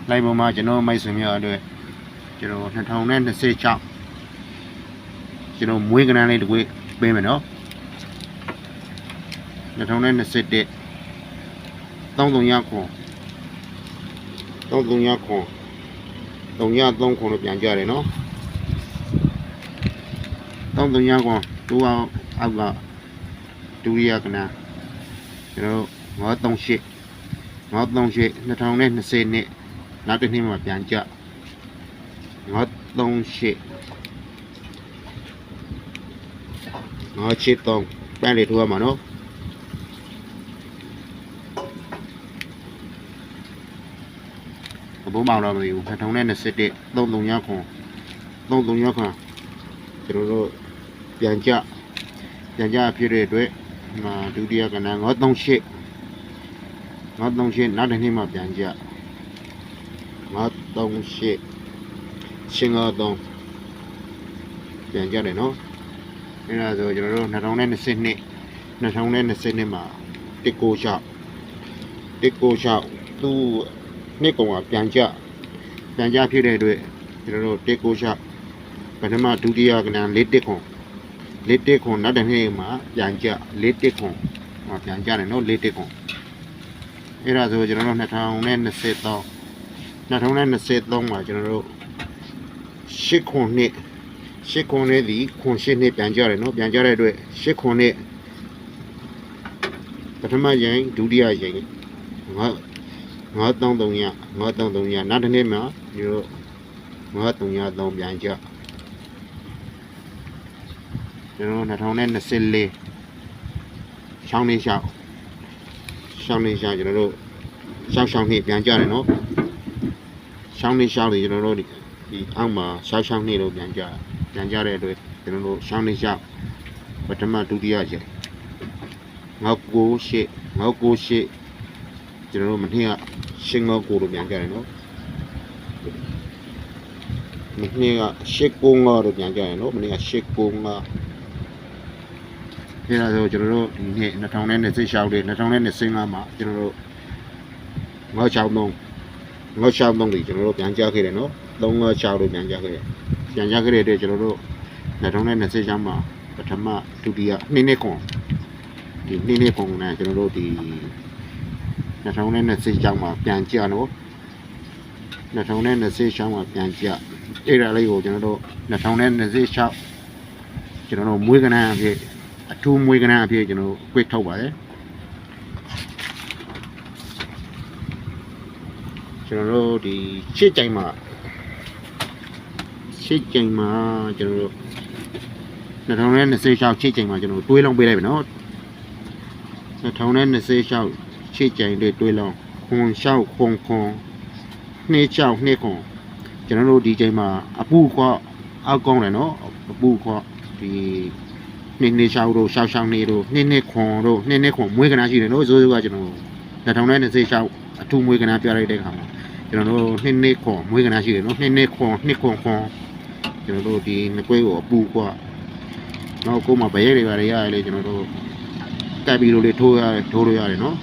လိုက်ပေါ်မှာကျွန်တော်မိုက်ဆွေများအတွက်ကျွန်တော်2026ကျွန်တော်မွေးကနန်းလေးတစ်ခွေပေးမယ်နော်2021 3300ခွန်3300ခွန်303ခွန်လို့ပြန်ကြရတယ်နော်3300ခွန်တူအောင်အောက်ကဒုတိယကနန်းကျွန်တော်938 2020နှစ်နောက်တစ်နှစ်မှာပြန်ကြ938 973ပန်းလေးထိုးရမှာနော်ဘုံမောင်တော့မသိဘူး2021 3300ခွန်3300ခွန်ကျွန်တော်တို့ပြန်ကြဖြစ်တဲ့အတွက်ဒုတိယကဏ္ဍ938နောက်တစ်နှစ်မှပြန်ကြ938ရှင်းတော့ပြန်ကြတယ်နော်အဲ့ဒါဆိုကျွန်တော်တို့2020နှစ်မှာ196သူနှစ်ကောင်ကပြန်ကြဖြစ်တဲ့အတွက်ကျွန်တော်တို့196ပထမဒုတိယကဏ္ဍ41ခွန်နောက်တစ်နှစ်မှာပြန်ကြ41ခွန်ပြန်ကြတယ်နော်41ခွန်အဲ့ဒါဆိုကျွန်တော်တို့2023မှာကျွန်တော်တို့8ခွန်နှစ်ဒီခွန်8နှစ်ပြန်ကြတယ်နော်ပြန်ကြတဲ့အတွက်8ခွန်နှစ်ပထမရင်ဒုတိယရင်9300နောက်တစ်နေ့မှာဒီလို9303ပြန်ကြကျွန်တော်2024ရှောင်းနေရှောင်းကျွန်တော်တို့ရှောင်းနှစ်ပြန်ကြတယ်နော်ရှောင်းနေရှောင်းတွေကျွန်တော်တို့ဒီအောက်မှာရှောင်းနှစ်လို့ပြန်ကြတဲ့အတွက်ကျွန်တော်တို့ရှောင်းနေရှောင်းပထမဒုတိယရက်998ကျွန်တော်တို့မနေ့က899လို့ပြန်ကြတယ်နော်မနေ့က895လို့ပြန်ကြတယ်နော်မနေ့က895အဲ့ဒါဆိုကျွန်တော်တို့ဒီနေ့2026လေး2025မှာကျွန်တော်တို့963တွေကျွန်တော်တို့ပြန်ကြခဲ့တယ်နော်396လို့ပြန်ကြခဲ့တဲ့အတွက်ကျွန်တော်တို့2026မှာပထမဒုတိယနှစ်ခွန်ဒီနှစ်ခွန်နဲ့ကျွန်တော်တို့ဒီ2026မှာပြန်ကြနော်2026မှာပြန်ကြအဲ့ဒါလေးကိုကျွန်တော်တို့2026ကျွန်တော်တို့မွေးကနန်းအဖြစ်အထူးမွေးကနန်းအဖြစ်ကျွန်တော်တို့quickထုတ်ပါတယ်ကျွန်တော်တို့ဒီရှစ်ကြိမ်မှာကျွန်တော်တို့2026ရှစ်ကြိမ်မှာကျွန်တော်တွေးလုံးပေးလိုက်ပြီနော်2026ရှစ်ကြိမ်တွေးလုံးခွန်လျှောက်ခွန်နှစ်ခွန်ကျွန်တော်တို့ဒီကြိမ်မှာအပူခွအောက်ကောင်းတယ်နော်အပူခွဒီနှစ်လျှောက်တို့ရှောက်နေတို့နှစ်ခွန်တို့နှစ်ခွန်မွေးကနာရှိတယ်နော်ဆိုကကျွန်တော်2026အထူးမွေးကနာပြလိုက်တဲ့ခါမှာကျွန်တော်တို့နှစ်ခွန်မွေးကနာရှိတယ်နော်နှစ်ခွန်ကျွန်တော်တို့ဒီနှစ်ကွဲကိုအပူခွနောက်ကိုမှဘရဲတွေပါရရလေကျွန်တော်တို့တက်ပြီးလို့လေထိုးလို့ရတယ်နော်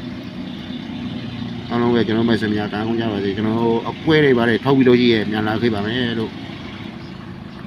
အားလုံးပဲကျွန်တော်မိုက်စမြာတားကုန်ကြပါစေကျွန်တော်အကွဲတွေပါလေထောက်ပြီးလို့ရှိရမြန်လာခဲ့ပါမယ်လို့